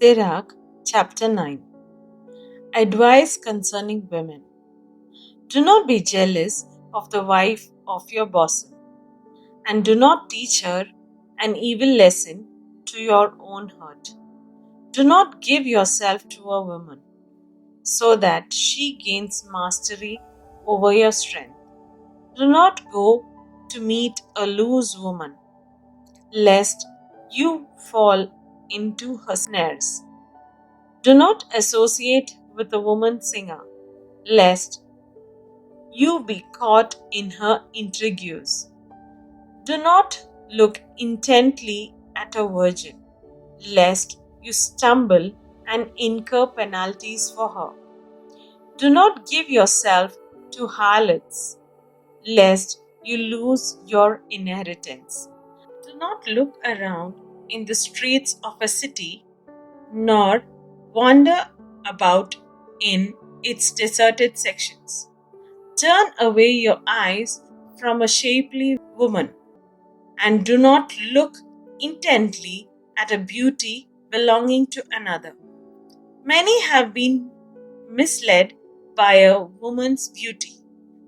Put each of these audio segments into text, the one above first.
Sirach chapter 9. Advice concerning women. Do not be jealous of the wife of your bosom, and do not teach her an evil lesson to your own hurt. Do not give yourself to a woman, so that she gains mastery over your strength. Do not go to meet a loose woman, lest you fall into her snares. Do not associate with a woman singer, lest you be caught in her intrigues. Do not look intently at a virgin, lest you stumble and incur penalties for her. Do not give yourself to harlots, lest you lose your inheritance. Do not look around in the streets of a city, nor wander about in its deserted sections. Turn away your eyes from a shapely woman, and do not look intently at a beauty belonging to another. Many have been misled by a woman's beauty,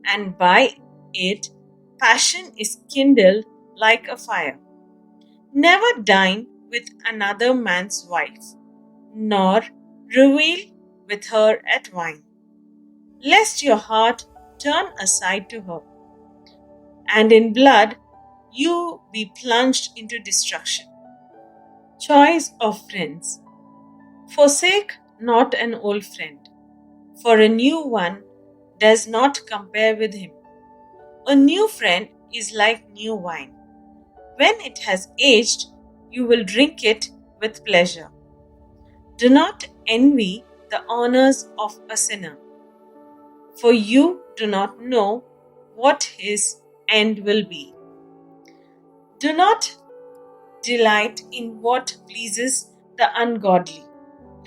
and by it passion is kindled like a fire. Never dine with another man's wife, nor revel with her at wine, lest your heart turn aside to her, and in blood you be plunged into destruction. Choice of friends. Forsake not an old friend, for a new one does not compare with him. A new friend is like new wine. When it has aged, you will drink it with pleasure. Do not envy the honors of a sinner, for you do not know what his end will be. Do not delight in what pleases the ungodly.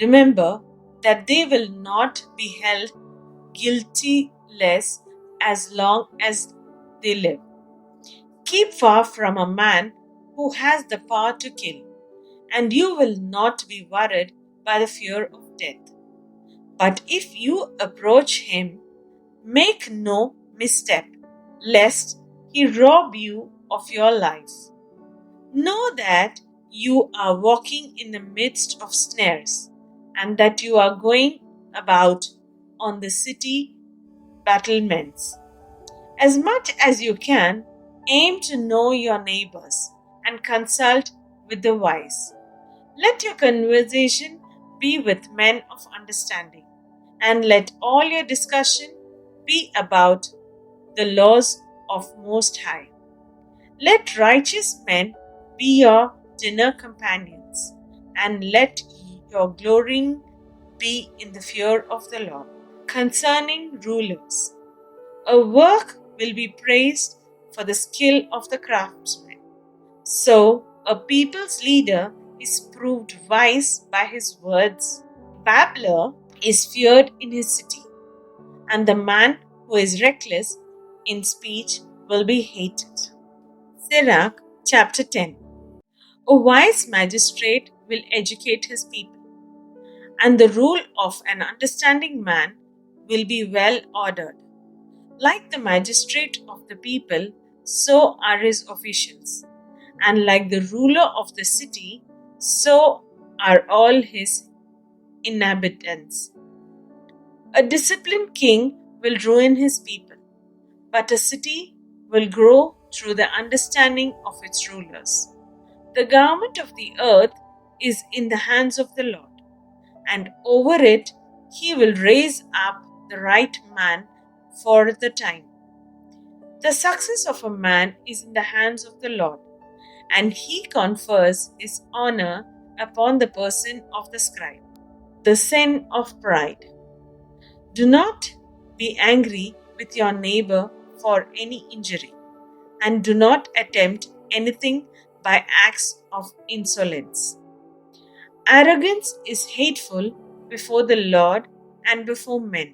Remember that they will not be held guiltless as long as they live. Keep far from a man who has the power to kill, and you will not be worried by the fear of death. But if you approach him, make no misstep, lest he rob you of your life. Know that you are walking in the midst of snares, and that you are going about on the city battlements. As much as you can, aim to know your neighbors and consult with the wise. Let your conversation be with men of understanding, and let all your discussion be about the laws of Most High. Let righteous men be your dinner companions, and let your glorying be in the fear of the Lord. Concerning rulers, a work will be praised for the skill of the craftsman. So, a people's leader is proved wise by his words. Babbler is feared in his city, and the man who is reckless in speech will be hated. Sirach chapter 10. A wise magistrate will educate his people, and the rule of an understanding man will be well ordered. Like the magistrate of the people, so are his officials, and like the ruler of the city, so are all his inhabitants. A disciplined king will ruin his people, but a city will grow through the understanding of its rulers. The government of the earth is in the hands of the Lord, and over it he will raise up the right man for the time. The success of a man is in the hands of the Lord, and he confers his honor upon the person of the scribe. The sin of pride. Do not be angry with your neighbor for any injury, and do not attempt anything by acts of insolence. Arrogance is hateful before the Lord and before men,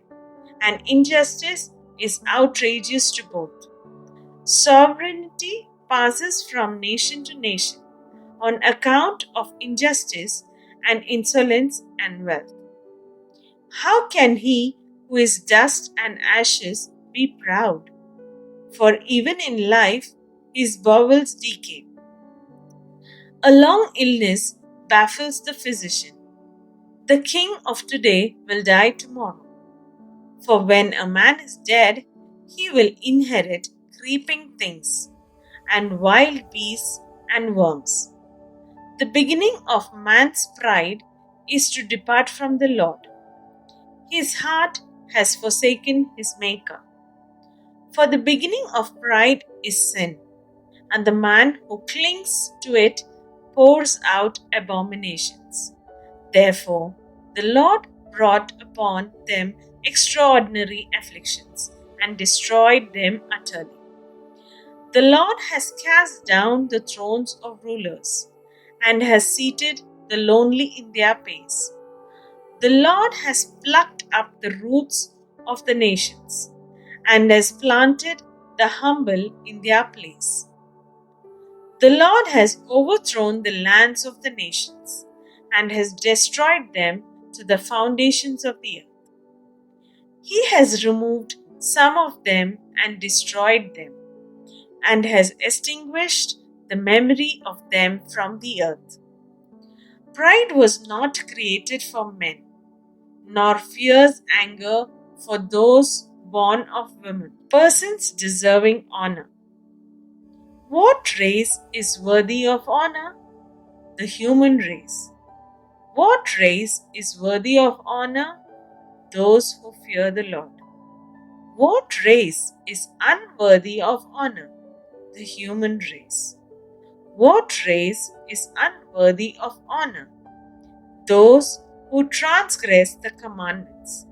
and injustice is outrageous to both. Sovereignty passes from nation to nation on account of injustice, and insolence and wealth. How can he who is dust and ashes be proud? For even in life his bowels decay. A long illness baffles the physician. The king of today will die tomorrow. For when a man is dead, he will inherit creeping things and wild beasts and worms. The beginning of man's pride is to depart from the Lord. His heart has forsaken his Maker. For the beginning of pride is sin, and the man who clings to it pours out abominations. Therefore, the Lord brought upon them extraordinary afflictions and destroyed them utterly. The Lord has cast down the thrones of rulers and has seated the lonely in their place. The Lord has plucked up the roots of the nations and has planted the humble in their place. The Lord has overthrown the lands of the nations and has destroyed them to the foundations of the earth. He has removed some of them and destroyed them, and has extinguished the memory of them from the earth. Pride was not created for men, nor fierce anger for those born of women, persons deserving honor. What race is worthy of honor? The human race. What race is worthy of honor? Those who fear the Lord. What race is unworthy of honor? The human race. What race is unworthy of honor? Those who transgress the commandments.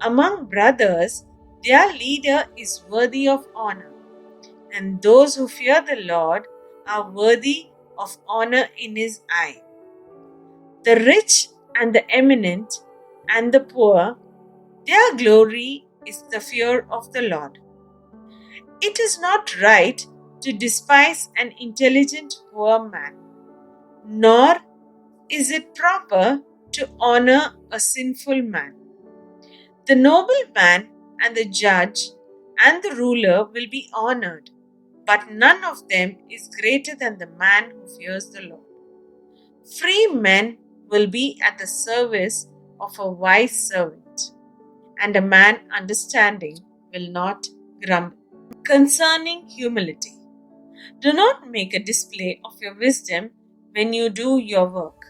Among brothers, their leader is worthy of honor, and those who fear the Lord are worthy of honor in his eye. The rich and the eminent and the poor, their glory is the fear of the Lord. It is not right to despise an intelligent poor man, nor is it proper to honor a sinful man. The noble man and the judge and the ruler will be honored, but none of them is greater than the man who fears the Lord. Free men will be at the service of a wise servant, and a man understanding will not grumble. Concerning humility, do not make a display of your wisdom when you do your work,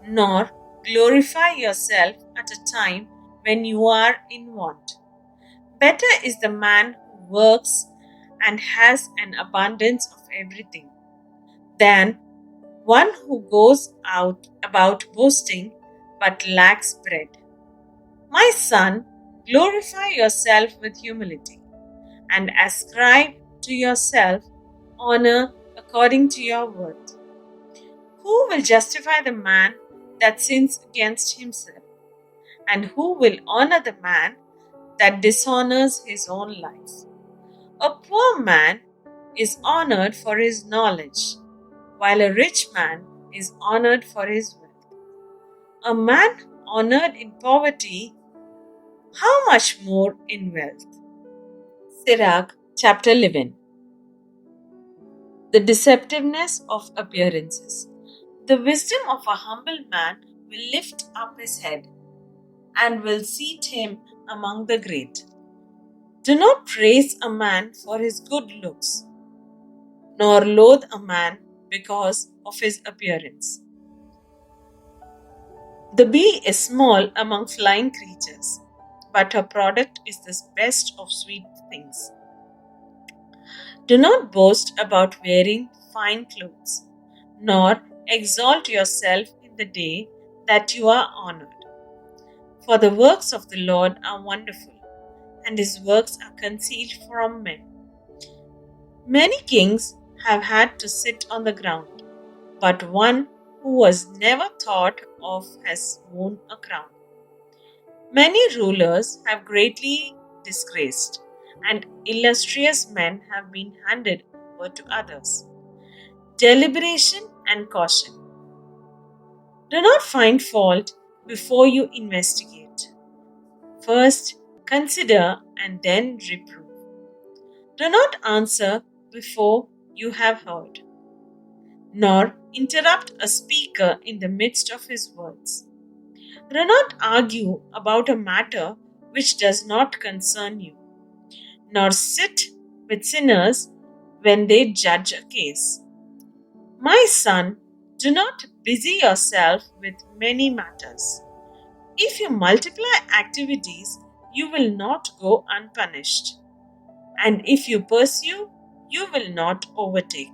nor glorify yourself at a time when you are in want. Better is the man who works and has an abundance of everything, than one who goes out about boasting but lacks bread. My son, glorify yourself with humility, and ascribe to yourself honor according to your worth. Who will justify the man that sins against himself? And who will honor the man that dishonors his own life? A poor man is honored for his knowledge, while a rich man is honored for his wealth. A man honored in poverty, how much more in wealth? Sirach chapter 11. The deceptiveness of appearances. The wisdom of a humble man will lift up his head and will seat him among the great. Do not praise a man for his good looks, nor loathe a man because of his appearance. The bee is small among flying creatures, but her product is the best of sweet things. Do not boast about wearing fine clothes, nor exalt yourself in the day that you are honored. For the works of the Lord are wonderful, and his works are concealed from men. Many kings have had to sit on the ground, but one who was never thought of has worn a crown. Many rulers have greatly disgraced, and illustrious men have been handed over to others. Deliberation and caution. Do not find fault before you investigate. First, consider and then reprove. Do not answer before you have heard, nor interrupt a speaker in the midst of his words. Do not argue about a matter which does not concern you, nor sit with sinners when they judge a case. My son, do not busy yourself with many matters. If you multiply activities, you will not go unpunished. And if you pursue, you will not overtake.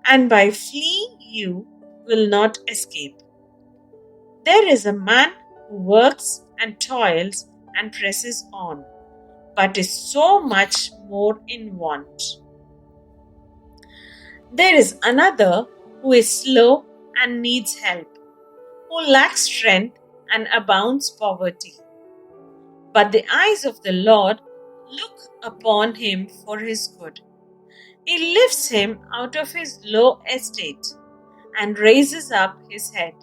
And by fleeing, you will not escape. There is a man who works and toils and presses on, but is so much more in want. There is another who is slow and needs help, who lacks strength and abounds poverty. But the eyes of the Lord look upon him for his good. He lifts him out of his low estate and raises up his head,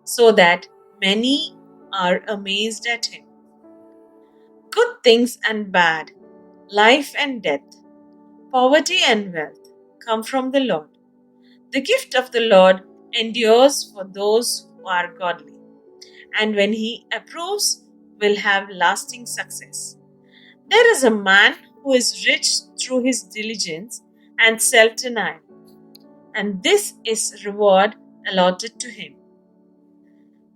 so that many are amazed at him. Good things and bad, life and death, poverty and wealth come from the Lord. The gift of the Lord endures for those who are godly, and when he approves, will have lasting success. There is a man who is rich through his diligence and self-denial, and this is reward allotted to him.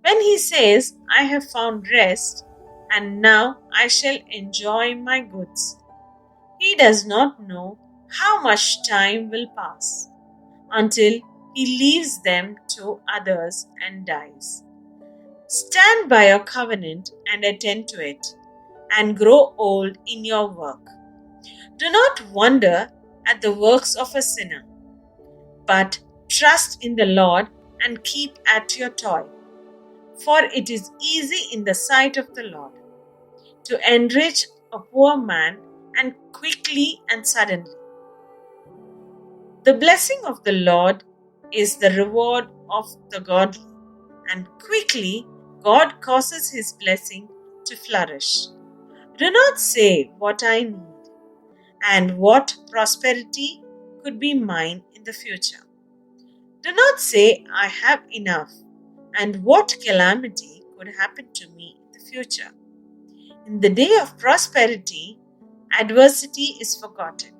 When he says, I have found rest, and now I shall enjoy my goods, he does not know how much time will pass until he leaves them to others and dies. Stand by your covenant and attend to it, and grow old in your work. Do not wonder at the works of a sinner, but trust in the Lord and keep at your toil. For it is easy in the sight of the Lord to enrich a poor man, and quickly and suddenly. The blessing of the Lord is the reward of the godly, and quickly God causes his blessing to flourish. Do not say what I need and what prosperity could be mine in the future. Do not say I have enough and what calamity could happen to me in the future. In the day of prosperity, adversity is forgotten.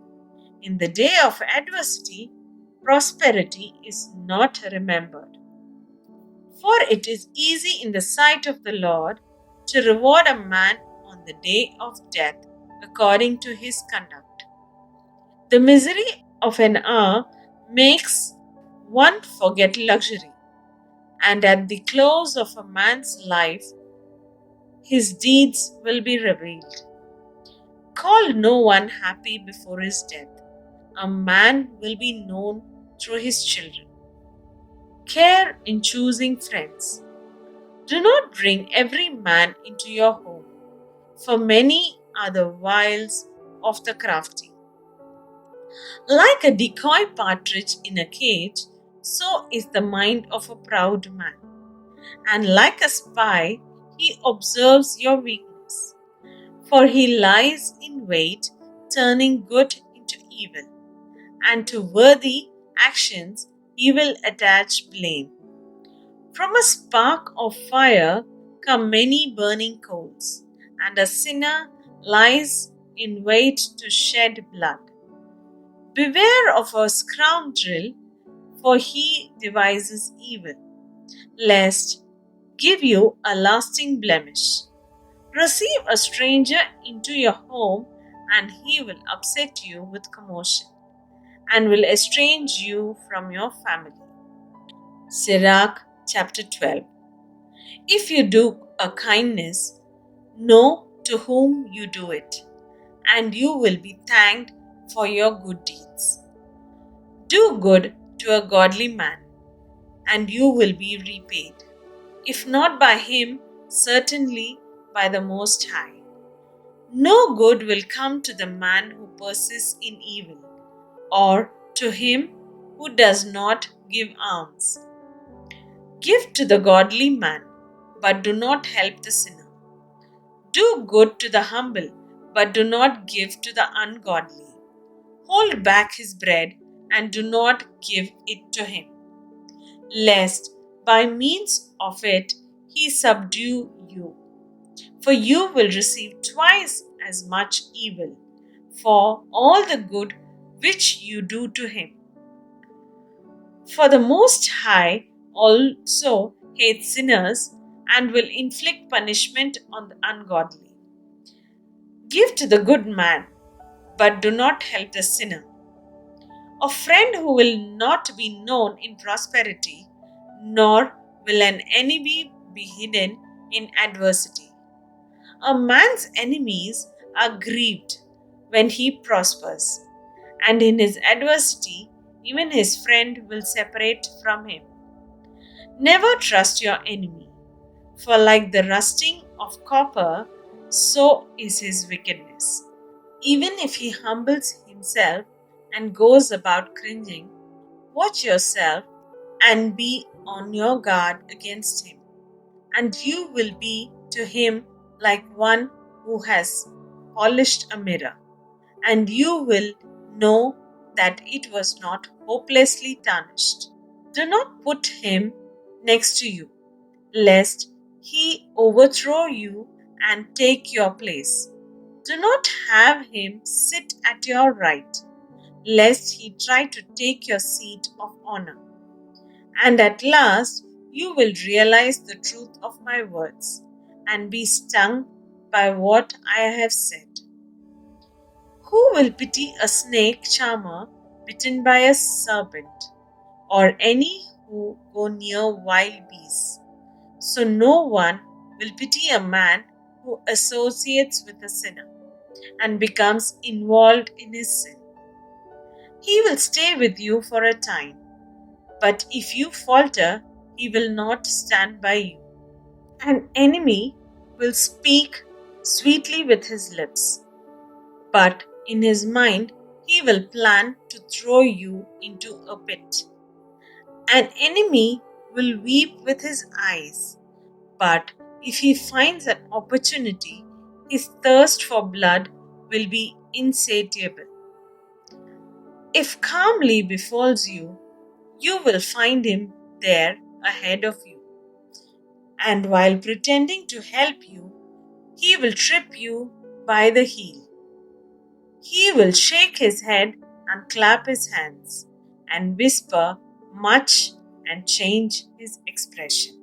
In the day of adversity, prosperity is not remembered. For it is easy in the sight of the Lord to reward a man on the day of death according to his conduct. The misery of an hour makes one forget luxury, and at the close of a man's life, his deeds will be revealed. Call no one happy before his death. A man will be known through his children. Care in choosing friends. Do not bring every man into your home, for many are the wiles of the crafty. Like a decoy partridge in a cage, so is the mind of a proud man. And like a spy, he observes your weakness. For he lies in wait, turning good into evil, and to worthy actions he will attach blame. From a spark of fire come many burning coals, and a sinner lies in wait to shed blood. Beware of a scoundrel, for he devises evil, lest give you a lasting blemish. Receive a stranger into your home, and he will upset you with commotion, and will estrange you from your family. Sirach chapter 12. If you do a kindness, know to whom you do it, and you will be thanked for your good deeds. Do good to a godly man, and you will be repaid. If not by him, certainly by the Most High. No good will come to the man who persists in evil, or to him who does not give alms. Give to the godly man, but do not help the sinner. Do good to the humble, but do not give to the ungodly. Hold back his bread, and do not give it to him, lest by means of it he subdue you. For you will receive twice as much evil for all the good which you do to him. For the Most High also hates sinners and will inflict punishment on the ungodly. Give to the good man, but do not help the sinner. A friend who will not be known in prosperity, nor will an enemy be hidden in adversity. A man's enemies are grieved when he prospers, and in his adversity, even his friend will separate from him. Never trust your enemy, for like the rusting of copper, so is his wickedness. Even if he humbles himself and goes about cringing, watch yourself and be on your guard against him, and you will be to him like one who has polished a mirror, and you will know that it was not hopelessly tarnished. Do not put him next to you, lest he overthrow you and take your place. Do not have him sit at your right, lest he try to take your seat of honor. And at last you will realize the truth of my words and be stung by what I have said. Who will pity a snake charmer bitten by a serpent, or any who go near wild beasts? So no one will pity a man who associates with a sinner and becomes involved in his sin. He will stay with you for a time, but if you falter, he will not stand by you. An enemy will speak sweetly with his lips, but in his mind he will plan to throw you into a pit. An enemy will weep with his eyes, but if he finds an opportunity, his thirst for blood will be insatiable. If calmly befalls you, you will find him there ahead of you, and while pretending to help you, he will trip you by the heel. He will shake his head and clap his hands and whisper much and change his expression.